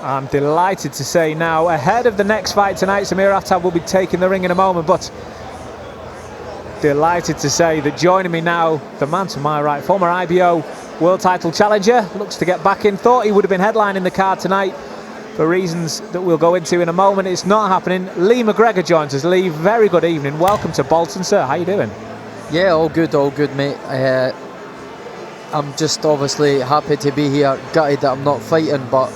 I'm delighted to say now, ahead of the next fight tonight, Samir Aftab will be taking the ring in a moment, but delighted to say that joining me now, the man to my right, former IBO world title challenger, looks to get back in. Thought he would have been headlining the card tonight. For reasons that we'll go into in a moment, it's not happening. Lee McGregor joins us. Lee, very good evening. Welcome to Bolton, sir. How you doing? Yeah, all good, mate. I'm just obviously happy to be here. Gutted that I'm not fighting, but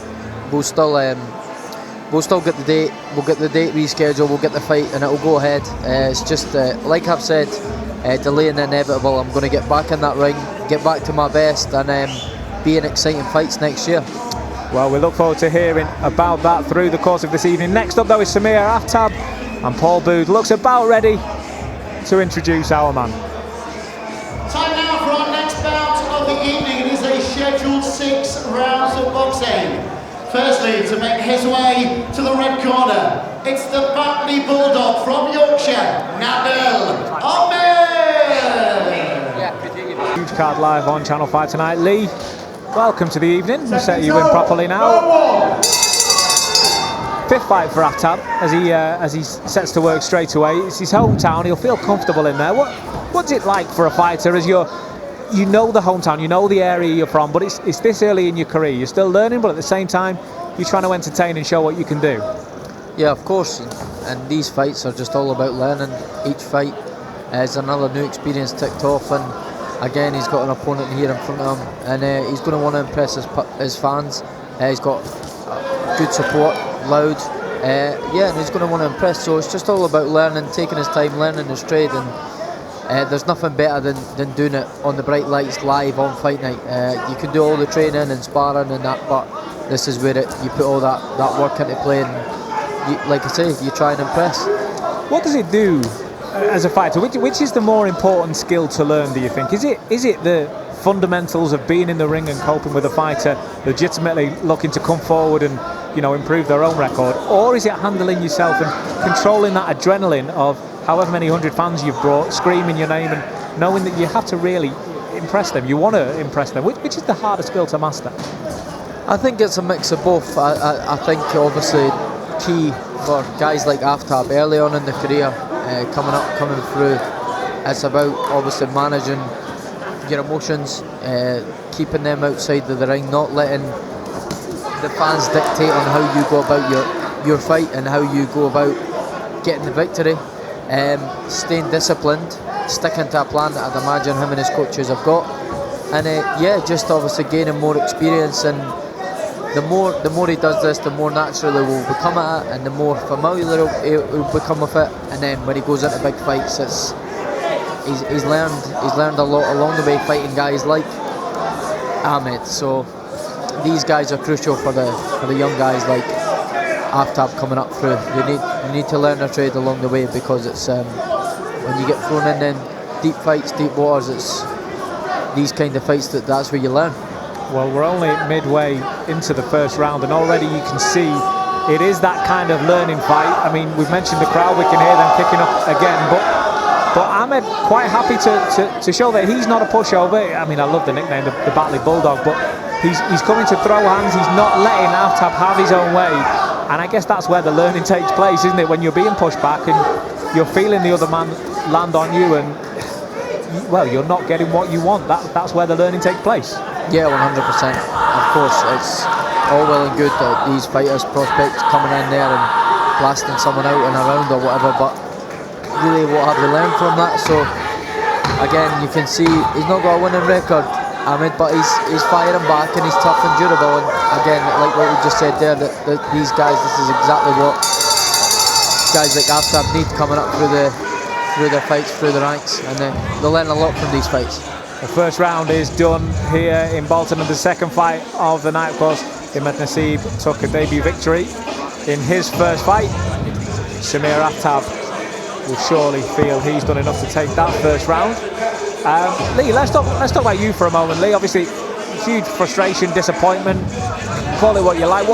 we'll still get the date. We'll get the date rescheduled. We'll get the fight, and it'll go ahead. It's just like I've said, delaying the inevitable. I'm going to get back in that ring, get back to my best, and be in exciting fights next year. Well, we look forward to hearing about that through the course of this evening. Next up, though, is Samir Aftab, and Paul Booth looks about ready to introduce our man. Time now for our next bout of the evening. It is a scheduled 6 rounds of boxing. Firstly, to make his way to the red corner, it's the Batley Bulldog from Yorkshire, Nabil Ahmed. Huge card live on Channel 5 tonight. Lee, welcome to the evening. We'll set you in properly now. 5th fight for Aftab as he sets to work straight away. It's his hometown. He'll feel comfortable in there. What's it like for a fighter as you know the hometown, you know the area you're from, but it's this early in your career. You're still learning, but at the same time, you're trying to entertain and show what you can do. Yeah, of course. And these fights are just all about learning. Each fight is another new experience ticked off, and again, he's got an opponent here in front of him, and he's going to want to impress his fans. He's got good support, loud, and he's going to want to impress. So it's just all about learning, taking his time, learning his trade, and there's nothing better than doing it on the bright lights live on fight night. You can do all the training and sparring and that, but this is where you put all that work into play, and like I say, you try and impress. What does it do as a fighter? Which is the more important skill to learn, do you think? Is it the fundamentals of being in the ring and coping with a fighter legitimately looking to come forward and improve their own record, or is it handling yourself and controlling that adrenaline of however many 100 fans you've brought, screaming your name and knowing that you have to really impress them, you want to impress them? Which is the hardest skill to master? I think it's a mix of both. I think obviously key for guys like Aftab early on in the career, coming through, it's about obviously managing your emotions, keeping them outside of the ring, not letting the fans dictate on how you go about your fight and how you go about getting the victory. Staying disciplined, sticking to a plan that I'd imagine him and his coaches have got, and just obviously gaining more experience. And the more he does this, the more naturally we'll become at it, and the more familiar he'll become with it. And then when he goes into big fights, he's learned a lot along the way fighting guys like Ahmed. So these guys are crucial for the young guys like Aftab coming up through. You need to learn a trade along the way, because it's when you get thrown in then deep fights, deep waters, it's these kind of fights that's where you learn. Well, we're only midway into the first round, and already you can see it is that kind of learning fight. I mean, we've mentioned the crowd, we can hear them kicking up again, but Ahmed quite happy to show that he's not a pushover. I mean, I love the nickname, the Batley Bulldog, but he's coming to throw hands. He's not letting Aftab have his own way. And I guess that's where the learning takes place, isn't it? When you're being pushed back and you're feeling the other man land on you, and you're not getting what you want. That's where the learning takes place. Yeah, 100%. Of course, it's all well and good that these fighters, prospects, coming in there and blasting someone out in a round or whatever, but really, what have we learned from that? So again, you can see he's not got a winning record, Ahmed, but he's firing back, and he's tough and durable. And again, like what we just said there, that these guys, this is exactly what guys like Aftab need coming up through their fights, through the ranks, and they'll learn a lot from these fights. The first round is done here in Bolton, and the second fight of the night, of course, Ahmed Naseeb took a debut victory in his first fight. Samir Aftab will surely feel he's done enough to take that first round. Lee, let's talk about you for a moment. Lee, obviously, huge frustration, disappointment, call it what you like.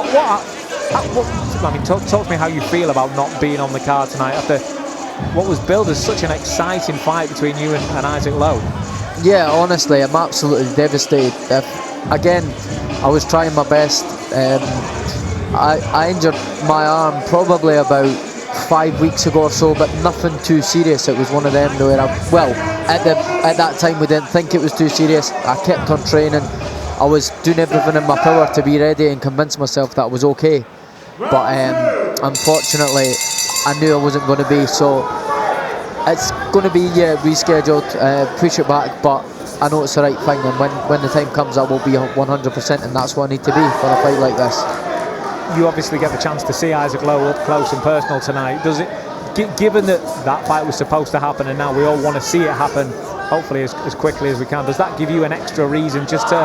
Talk to me how you feel about not being on the card tonight after what was billed as such an exciting fight between you and Isaac Lowe. Yeah, honestly, I'm absolutely devastated. Again, I was trying my best. I injured my arm probably about 5 weeks ago or so, but nothing too serious. It was one of them where at that time we didn't think it was too serious. I kept on training. I was doing everything in my power to be ready and convince myself that I was okay. But unfortunately, I knew I wasn't going to be, so it's going to be rescheduled, push it back, but I know it's the right thing, and when the time comes I will be 100%, and that's what I need to be for a fight like this. You obviously get the chance to see Isaac Lowe up close and personal tonight. Does it, given that fight was supposed to happen and now we all want to see it happen, hopefully as quickly as we can, does that give you an extra reason just to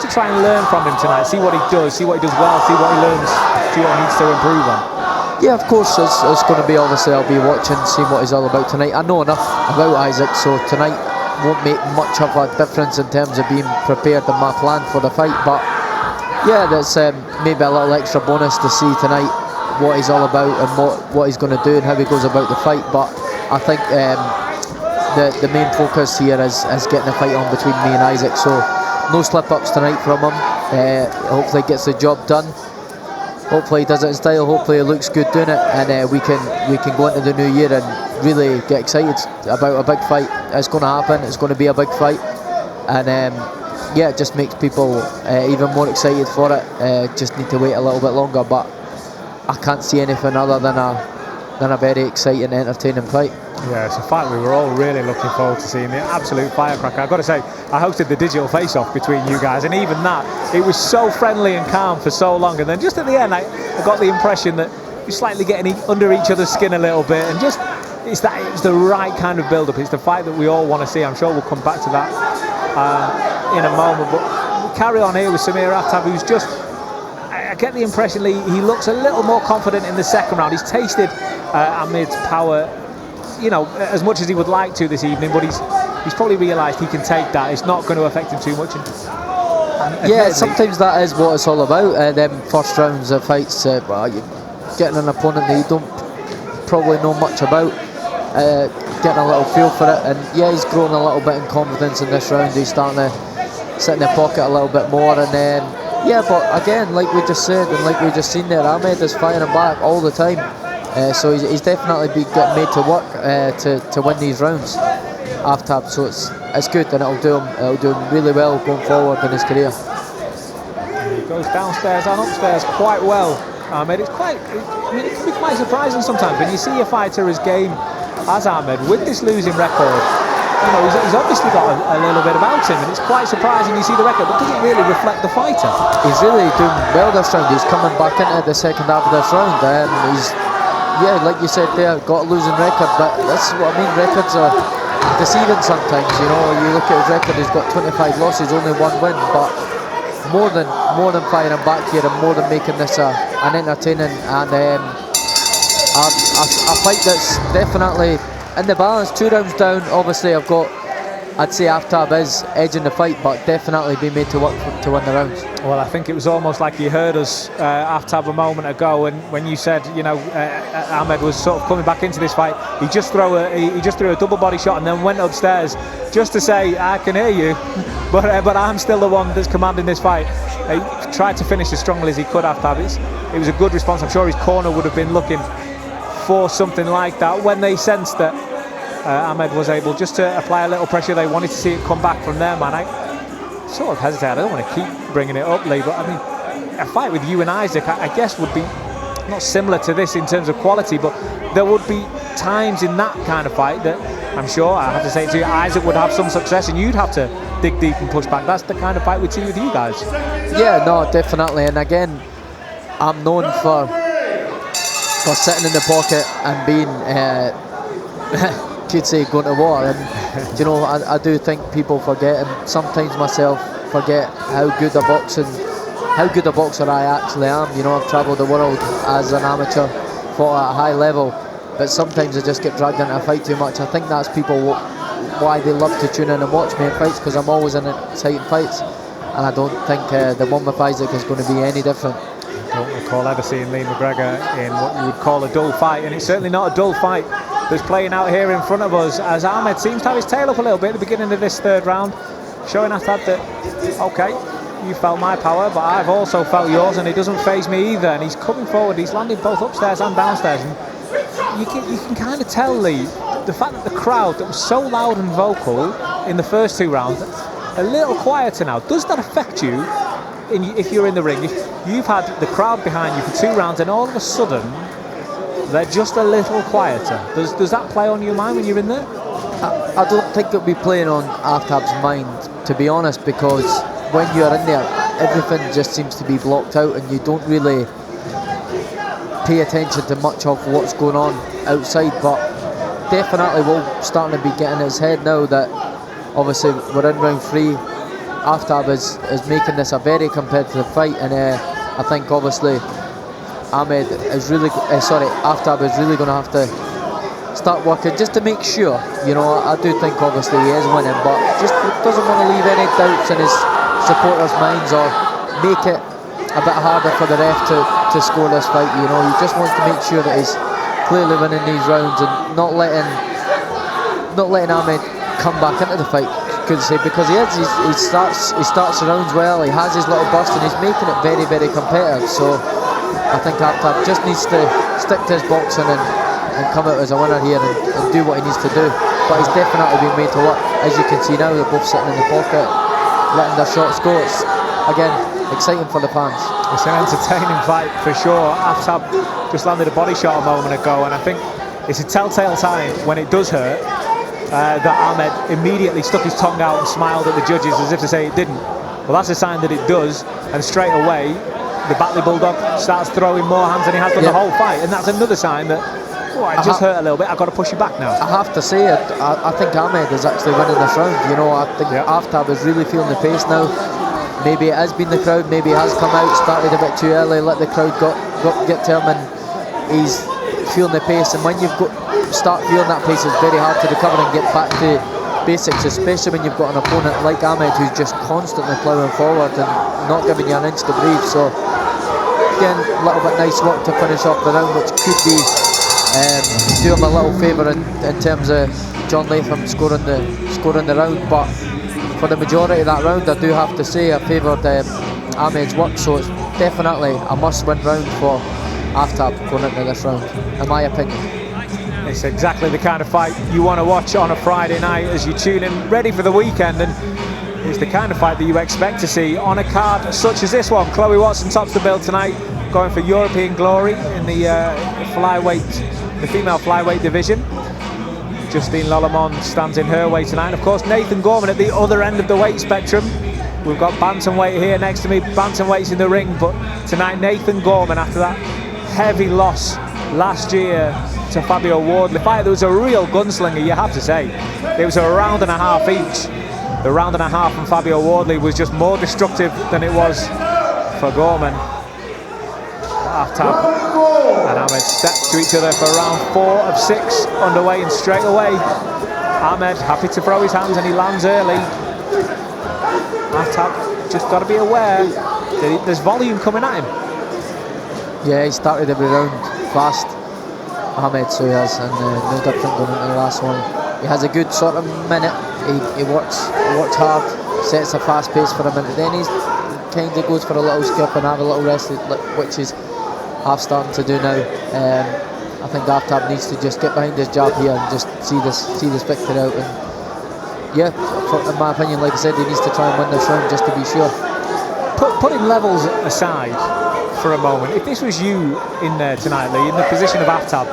try and learn from him tonight, see what he does well, see what he learns, see what he needs to improve on? Yeah, of course, it's going to be, obviously I'll be watching, seeing what he's all about tonight. I know enough about Isaac, so tonight won't make much of a difference in terms of being prepared and my plan for the fight, but yeah, that's maybe a little extra bonus to see tonight what he's all about and what he's going to do and how he goes about the fight. But I think the main focus here is getting a fight on between me and Isaac, so no slip-ups tonight from him. Hopefully he gets the job done, hopefully he does it in style, hopefully he looks good doing it, and we can go into the new year and really get excited about a big fight. It's going to happen, it's going to be a big fight, and yeah, it just makes people even more excited for it. Just need to wait a little bit longer, but I can't see anything other than a very exciting, entertaining fight. Yeah, it's a fight we were all really looking forward to seeing, the absolute firecracker. I've got to say, I hosted the digital face-off between you guys, and even that, it was so friendly and calm for so long, and then just at the end I got the impression that you're slightly getting under each other's skin a little bit, and just it's the right kind of build-up. It's the fight that we all want to see. I'm sure we'll come back to that in a moment, but we'll carry on here with Samir Aftab, who's just, I get the impression he looks a little more confident in the second round. He's tasted Ahmed's power, you know, as much as he would like to this evening, but he's probably realised he can take that. It's not going to affect him too much. Yeah, sometimes that is what it's all about. Them first rounds of fights, getting an opponent that you don't probably know much about, getting a little feel for it, and yeah, he's grown a little bit in confidence in this round. He's starting to sit in the pocket a little bit more, and yeah, but again, like we just said and like we just seen there, Ahmed is firing back all the time, so he's definitely getting made to work to win these rounds, Aftab. So it's good, and it'll do him really well going forward in his career. He goes downstairs and upstairs quite well, Ahmed. It can be quite surprising sometimes when you see a fighter as game as Ahmed with this losing record. You know, he's obviously got a little bit about him, and it's quite surprising you see the record, but doesn't really reflect the fighter. He's really doing well this round. He's coming back into the second half of this round. He's, yeah, like you said there, got a losing record, but that's what I mean. Records are deceiving sometimes. You know, you look at his record, he's got 25 losses, only 1 win, but more than firing back here and more than making this an entertaining and a fight that's definitely in the balance. 2 rounds down, obviously I'd say Aftab is edging the fight, but definitely be made to work to win the rounds. Well, I think it was almost like you heard us, Aftab, a moment ago, and when you said, you know, Ahmed was sort of coming back into this fight, he just threw a double body shot and then went upstairs just to say, I can hear you, but I'm still the one that's commanding this fight. He tried to finish as strongly as he could, Aftab. It was a good response. I'm sure his corner would have been looking for something like that when they sensed that Ahmed was able just to apply a little pressure. They wanted to see it come back from their man. I sort of hesitate. I don't want to keep bringing it up, Lee, but I mean, a fight with you and Isaac, I guess, would be not similar to this in terms of quality, but there would be times in that kind of fight that I'm sure, I have to say it to you, Isaac would have some success and you'd have to dig deep and push back. That's the kind of fight we'd see with you guys. Yeah, no, definitely. And again, I'm known for sitting in the pocket and being could say going to war, and you know, I do think people forget, and sometimes myself forget how good a boxer I actually am. You know, I've travelled the world as an amateur, fought at a high level, but sometimes I just get dragged into a fight too much. I think that's why they love to tune in and watch me in fights, because I'm always in exciting fights, and I don't think the one with Isaac is going to be any different. I don't recall ever seeing Lee McGregor in what you would call a dull fight, and it's certainly not a dull fight that's playing out here in front of us, as Ahmed seems to have his tail up a little bit at the beginning of this third round, showing us that okay, you felt my power, but I've also felt yours, and it doesn't faze me either. And he's coming forward, he's landing both upstairs and downstairs, and you can kind of tell, Lee, the fact that the crowd that was so loud and vocal in the first 2 rounds, a little quieter now. Does that affect you if you're in the ring? If you've had the crowd behind you for 2 rounds and all of a sudden they're just a little quieter, does that play on your mind when you're in there? I don't think it'll be playing on Aftab's mind, to be honest, because when you're in there, everything just seems to be blocked out and you don't really pay attention to much of what's going on outside. But definitely we're starting to be getting his head now that obviously we're in round 3. Aftab is making this a very competitive fight, and I think obviously Aftab is really going to have to start working just to make sure. You know, I do think obviously he is winning, but just doesn't want to leave any doubts in his supporters' minds or make it a bit harder for the ref to score this fight. You know, he just wants to make sure that he's clearly winning these rounds and not letting Ahmed come back into the fight. Because he starts the rounds well, he has his little burst, and he's making it very, very competitive. So I think Aftab just needs to stick to his boxing and come out as a winner here and do what he needs to do. But he's definitely been made to work. As you can see now, they're both sitting in the pocket, letting their shots go. It's, again, exciting for the fans. It's an entertaining fight for sure. Aftab just landed a body shot a moment ago, and I think it's a telltale sign when it does hurt that Ahmed immediately stuck his tongue out and smiled at the judges as if to say it didn't. Well, that's a sign that it does, and straight away the Batley Bulldog starts throwing more hands than he has done the whole fight, and that's another sign that it just hurt a little bit. I've got to push you back now. I have to say it. I think Ahmed is actually winning this round. You know, I think Aftab is really feeling the pace now. Maybe it has been the crowd. Maybe he has come out, started a bit too early, let the crowd get to him, and he's feeling the pace. And when you've start feeling that pace, it's very hard to recover and get back to basics, especially when you've got an opponent like Ahmed who's just constantly ploughing forward and not giving you an inch to breathe. So again, a little bit nice work to finish off the round, which could be do him a little favour in terms of John Latham scoring the round. But for the majority of that round, I do have to say I favoured Ahmed's work, so it's definitely a must-win round for Aftab going into this round, in my opinion. It's exactly the kind of fight you want to watch on a Friday night as you tune in ready for the weekend, and it's the kind of fight that you expect to see on a card such as this one. Chloe Watson tops the bill tonight, going for European glory in the female flyweight division. Justine Lollemon stands in her way tonight, and of course Nathan Gorman at the other end of the weight spectrum. We've got bantamweight here next to me, bantamweight's in the ring, but tonight Nathan Gorman, after that heavy loss last year to Fabio Wardley, fight that was a real gunslinger, you have to say. It was a round and a half each. The round and a half from Fabio Wardley was just more destructive than it was for Gorman. Aftab and Ahmed step to each other for round 4 of 6 underway, and straight away Ahmed happy to throw his hands, and he lands early. Aftab just got to be aware that there's volume coming at him. Yeah, he started every round fast, Ahmed, so he has, and no different going into the last one. He has a good sort of minute. He works hard, sets a fast pace for a minute, then he kind of goes for a little skip and have a little rest, which is half starting to do now. I think Aftab needs to just get behind his jab here and just see this victory out. And yeah, in my opinion, like I said, he needs to try and win this round just to be sure. Putting levels aside for a moment, if this was you in there tonight, Lee, in the position of Aftab,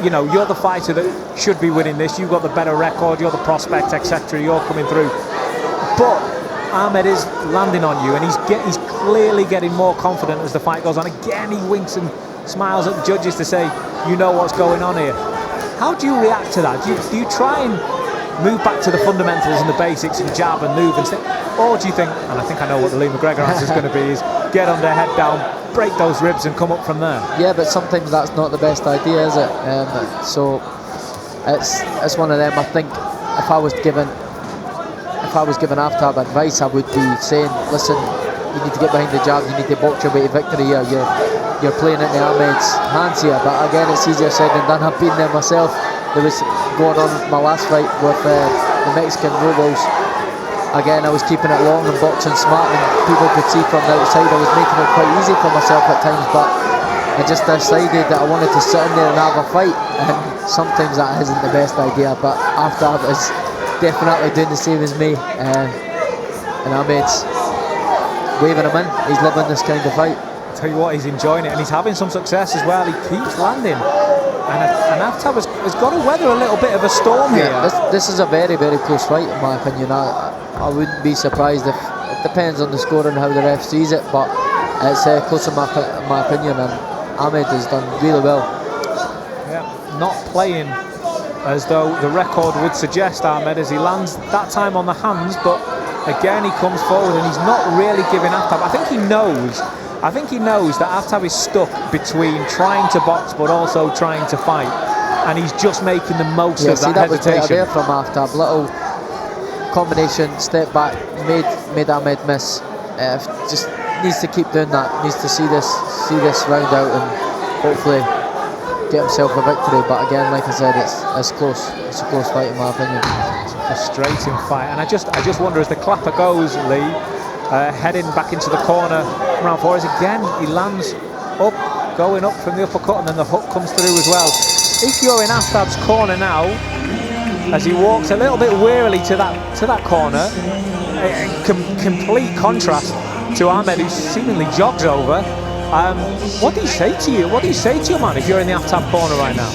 you know, you're the fighter that should be winning this, you've got the better record, you're the prospect, etc., you're coming through, but Ahmed is landing on you, and he's clearly getting more confident as the fight goes on. Again, he winks and smiles at the judges to say, you know what's going on here. How do you react to that? Do you try and move back to the fundamentals and the basics and jab and move and stuff, or do you think, and I think I know what the Lee McGregor answer is going to be, is get on their head down, break those ribs and come up from there? Yeah, but sometimes that's not the best idea, is it? So it's one of them. I think if I was given Aftab advice, I would be saying, listen, you need to get behind the jab, you need to box your way to victory here. You're playing into Ahmed's hands here, but again, it's easier said than done. I've been there myself. There was going on my last fight with the Mexican Robles. again, I was keeping it long and boxing smart, and people could see from the outside I was making it quite easy for myself at times, but I just decided that I wanted to sit in there and have a fight, and sometimes that isn't the best idea, but Aftab is definitely doing the same as me, and Ahmed's waving him in. He's loving this kind of fight. I'll tell you what, he's enjoying it, and he's having some success as well. He keeps landing, and Aftab has got to weather a little bit of a storm here. This is a very, very close fight in my opinion. I wouldn't be surprised if it depends on the score and how the ref sees it, but it's close in my opinion, and Ahmed has done really well. Yeah, not playing as though the record would suggest, Ahmed, as he lands that time on the hands, but again he comes forward and he's not really giving Aftab. I think he knows that Aftab is stuck between trying to box but also trying to fight, and he's just making the most of that hesitation. Was better there from Aftab. Little combination, step back, made Ahmed miss. Just needs to keep doing that. Needs to see this round out and hopefully get himself a victory. But again, like I said, it's close. It's a close fight in my opinion. It's a frustrating fight, and I just wonder as the clapper goes, Lee, heading back into the corner, round 4 is again he lands up, going up from the uppercut, and then the hook comes through as well. If you're in Aftab's corner now, as he walks a little bit wearily to that corner, complete contrast to Ahmed, who seemingly jogs over. What do you say to you? What do you say to your man if you're in the Aftab corner right now?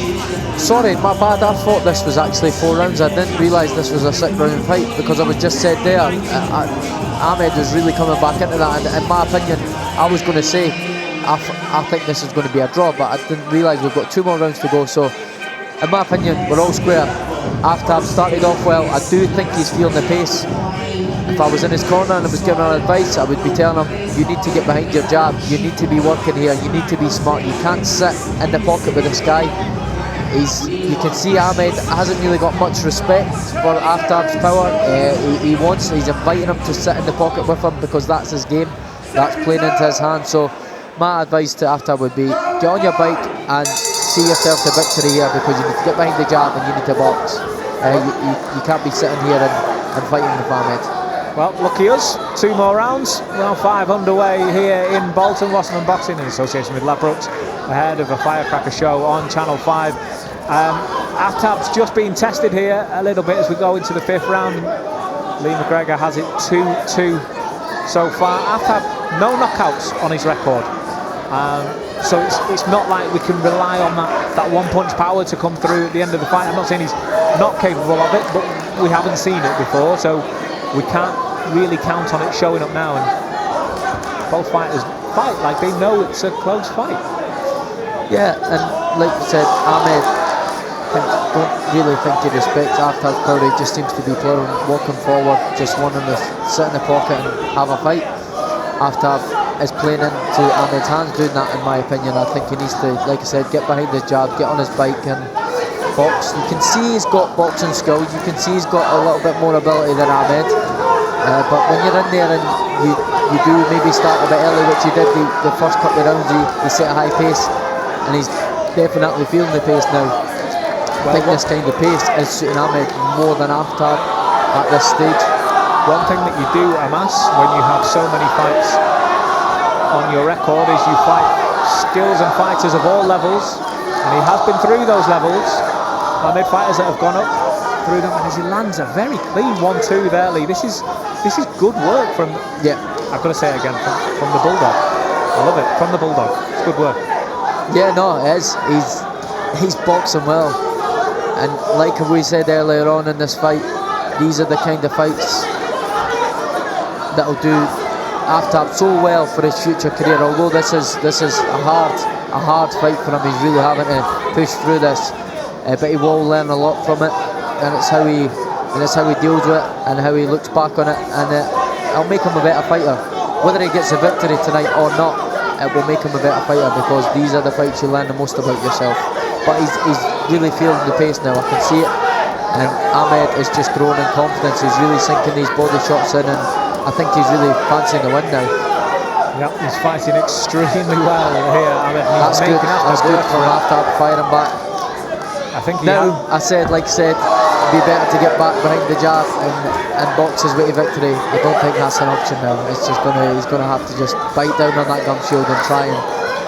Sorry, my bad. I thought this was actually 4 rounds. I didn't realise this was a 6-round fight because I was just said there. Ahmed was really coming back into that, and in my opinion, I was going to say I think this is going to be a draw, but I didn't realise we've got 2 more rounds to go. So, in my opinion, we're all square. Aftab started off well. I do think he's feeling the pace. If I was in his corner and I was giving him advice, I would be telling him, you need to get behind your jab, you need to be working here, you need to be smart, you can't sit in the pocket with this guy. You can see Ahmed hasn't really got much respect for Aftab's power. He's inviting him to sit in the pocket with him because that's his game, that's playing into his hands. So my advice to Aftab would be, get on your bike and see yourself the victory here, because you need to get behind the jab and you need to box. You can't be sitting here and fighting with Ahmed. Well, lucky us, 2 more rounds. Round 5 underway here in Bolton. Wasserman Boxing in association with Ladbrokes, ahead of a firecracker show on Channel 5. Aftab's just been tested here a little bit as we go into the 5th round. Lee McGregor has it 2-2 so far. Aftab, no knockouts on his record. So it's not like we can rely on that one-punch power to come through at the end of the fight. I'm not saying he's not capable of it, but we haven't seen it before, so we can't really count on it showing up now. And both fighters fight like they know it's a close fight. Yeah, and like you said, Ahmed, don't really think he respects Aftab's power. He just seems to be playing, walking forward, just wanting to sit in the pocket and have a fight. Aftab is playing into Ahmed's hands, doing that in my opinion. I think he needs to, like I said, get behind his jab, get on his bike and box. You can see he's got boxing skills, you can see he's got a little bit more ability than Ahmed, but when you're in there and you do maybe start a bit early, which he did the first couple of rounds, he set a high pace, and he's definitely feeling the pace now. I think this kind of pace is suiting Ahmed more than Aftab at this stage. One thing that you do amass when you have so many fights on your record is you fight skills and fighters of all levels, and he has been through those levels. Ahmed fighters that have gone up through them, and as he lands a very clean 1-2 there, Lee. This is good work from. Yeah, I've got to say it again, from the Bulldog. I love it, from the Bulldog. It's good work. Yeah, no, it is. He's boxing well, and like we said earlier on in this fight, these are the kind of fights that'll do Aftab so well for his future career. Although this is a hard fight for him, he's really having to push through this, but he will learn a lot from it, and it's how he deals with it and how he looks back on it, and it'll make him a better fighter. Whether he gets a victory tonight or not, it will make him a better fighter, because these are the fights you learn the most about yourself. But he's really feeling the pace now, I can see it, and Ahmed is just growing in confidence. He's really sinking these body shots in, and I think he's really fancying the win now. Yep, he's fighting extremely well here. That's good. That's good for Aftab firing back. I think now, like I said, be better to get back behind the jab and box his way to victory. I don't think that's an option now. It's just he's gonna have to just bite down on that gum shield and try and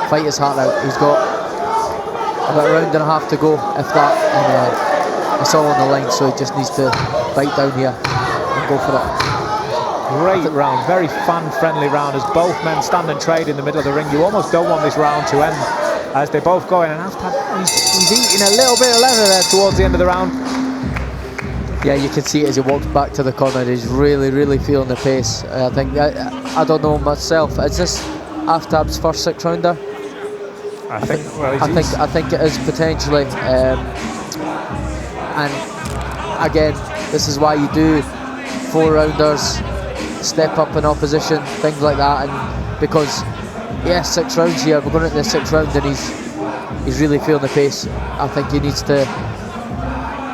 fight his heart out. He's got about a round and a half to go, if that, and it's all on the line, so he just needs to bite down here and go for it. Great round, very fan-friendly round as both men stand and trade in the middle of the ring. You almost don't want this round to end as they both go in, and Aftab, he's eating a little bit of leather there towards the end of the round. Yeah, you can see it as he walks back to the corner. He's really feeling the pace. I think I don't know myself. Is this Aftab's first 6 rounder? I think it is potentially. And again, this is why you do 4 rounders, step up in opposition, things like that, and because yes, 6 rounds here, we're going into the 6th round and he's really feeling the pace. I think he needs to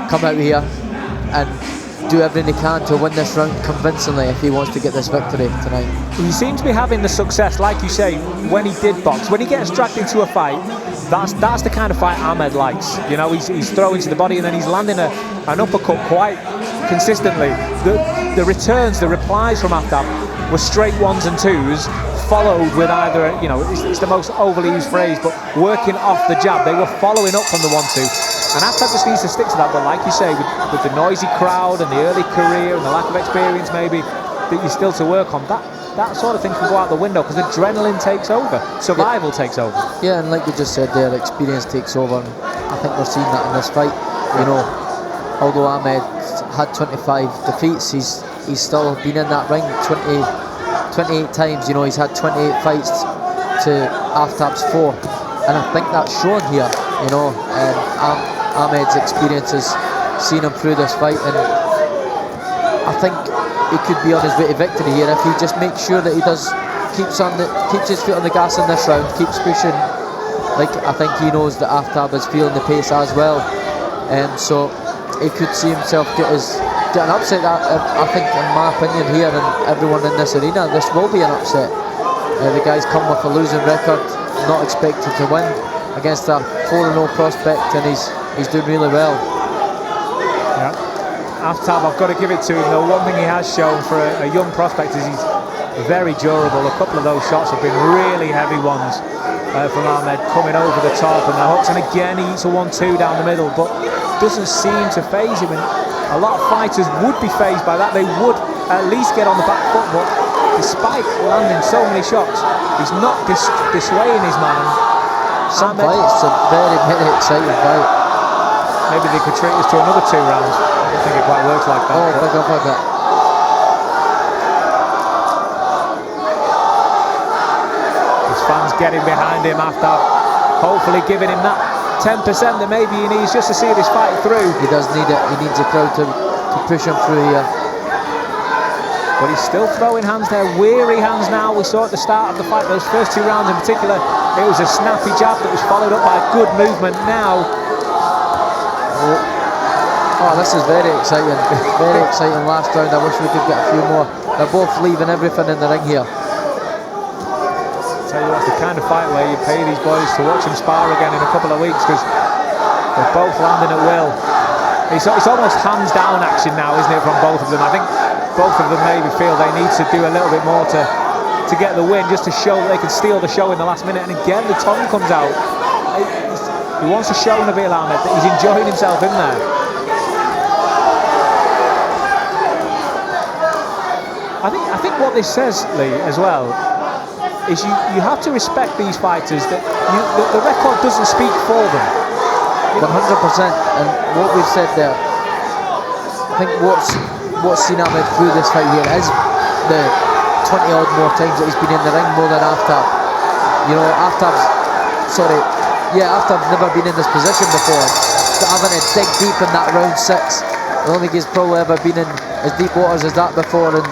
come out here and do everything he can to win this round convincingly if he wants to get this victory tonight. He seems to be having the success, like you say, when he did box. When he gets dragged into a fight, that's the kind of fight Ahmed likes. You know, he's throwing to the body and then he's landing an uppercut quite consistently. The returns, the replies from Aftab were straight 1s and 2s, followed with either, you know, it's the most overly used phrase, but working off the jab. They were following up from the 1-2. And Aftab just needs to stick to that, but like you say, with the noisy crowd and the early career and the lack of experience maybe that you're still to work on, that sort of thing can go out the window because adrenaline takes over, survival takes over. Yeah, and like you just said there, experience takes over, and I think we're seeing that in this fight. You know, although Ahmed had 25 defeats, he's still been in that ring 28 times. You know, he's had 28 fights to Aftab's 4, and I think that's shown here. You know, and Ahmed's experience has seen him through this fight, and I think he could be on his way to victory here if he just makes sure that he keeps his foot on the gas in this round, keeps pushing. Like, I think he knows that Aftab is feeling the pace as well, and so he could see himself get an upset. I think, in my opinion, here and everyone in this arena, this will be an upset. The guy's come with a losing record, not expected to win against a 4-0 prospect, and he's doing really well. Yeah, Aftab, I've got to give it to him though. One thing he has shown for a young prospect is he's very durable. A couple of those shots have been really heavy ones from Ahmed, coming over the top and the hooks, and again he eats a 1-2 down the middle, but doesn't seem to faze him. And a lot of fighters would be fazed by that. They would at least get on the back foot, but despite landing so many shots, he's not dissuading his man. Some fights, a very exciting fight. Maybe they could treat us to another 2 rounds. I don't think it quite works like that. Oh, big up. His fans getting behind him after hopefully giving him that 10% that maybe he needs just to see this fight through. He does need it. He needs a crowd to push him through here. But he's still throwing hands there, weary hands now. We saw at the start of the fight, those first 2 rounds in particular, it was a snappy jab that was followed up by a good movement. Now, oh, this is very exciting. Very exciting last round. I wish we could get a few more. They're both leaving everything in the ring here. Tell you what, it's the kind of fight where you pay these boys to watch them spar again in a couple of weeks, because they're both landing at will. It's almost hands down action now, isn't it, from both of them? I think both of them maybe feel they need to do a little bit more to get the win, just to show that they can steal the show in the last minute. And again, the tongue comes out. He wants to show Nabil Ahmed that he's enjoying himself in there. I think what this says, Lee, as well, is you have to respect these fighters, that the record doesn't speak for them. 100%. And what we've said there, I think what's seen Ahmed through this fight here is the 20 odd more times that he's been in the ring, more than Aftab. You know, Aftab's never been in this position before. But having to dig deep in that round 6, I don't think he's probably ever been in as deep waters as that before. And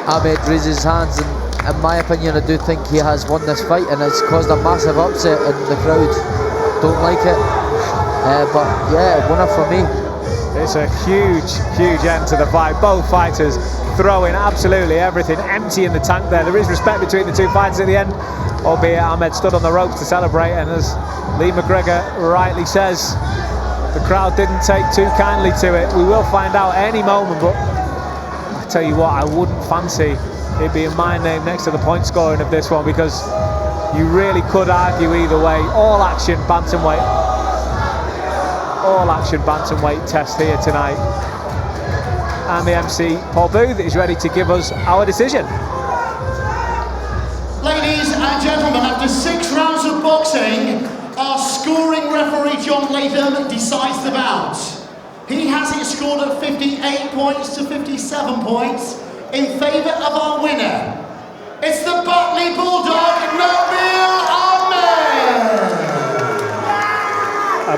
Ahmed raises his hands, and in my opinion, I do think he has won this fight, and it's caused a massive upset, and the crowd don't like it. But yeah, winner for me. It's a huge end to the fight. Both fighters throwing absolutely everything, empty in the tank there. There is respect between the 2 fighters at the end, albeit Ahmed stood on the ropes to celebrate, and as Lee McGregor rightly says, The crowd didn't take too kindly to it. We will find out any moment, but I tell you what, I wouldn't fancy it being my name next to the point scoring of this one, because you really could argue either way. All action bantamweight test here tonight. And the MC, Paul Booth, is ready to give us our decision. Ladies and gentlemen, after 6 rounds of boxing, our scoring referee John Latham decides the bout. He has it scored at 58 points to 57 points in favour of our winner. It's the Batley Bulldog Nabil Ahmed!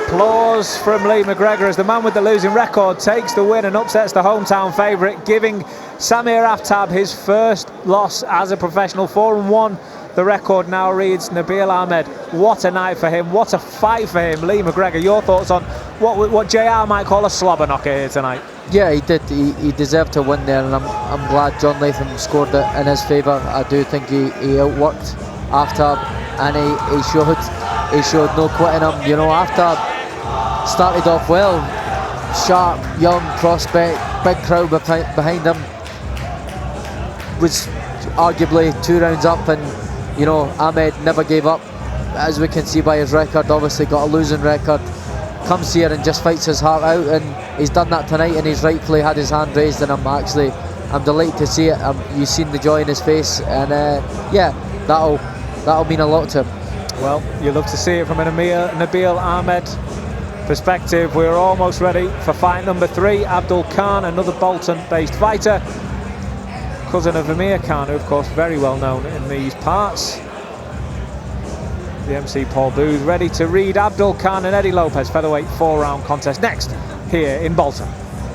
Applause from Lee McGregor as the man with the losing record takes the win and upsets the hometown favourite, giving Samir Aftab his first loss as a professional. 4-1. The record now reads Nabil Ahmed. What a night for him, what a fight for him. Lee McGregor, your thoughts on what JR might call a slobber knocker here tonight? Yeah, he did. He deserved to win there, and I'm glad John Latham scored it in his favour. I do think he outworked Aftab, and he showed no quitting him. You know, Aftab started off well, sharp, young prospect, big crowd behind him. Was arguably 2 rounds up, and you know, Ahmed never gave up, as we can see by his record. Obviously got a losing record, comes here and just fights his heart out, and he's done that tonight, and he's rightfully had his hand raised, and I'm delighted to see it. You've seen the joy in his face, and yeah, that'll mean a lot to him. Well, you love to see it from a Nabil Ahmed perspective. We're almost ready for fight number 3. Abdul Khan, another Bolton-based fighter, cousin of Amir Khan, who of course very well known in these parts. The MC Paul Booth ready to read Abdul Khan and Eddie Lopez featherweight 4-round contest next here in Bolton.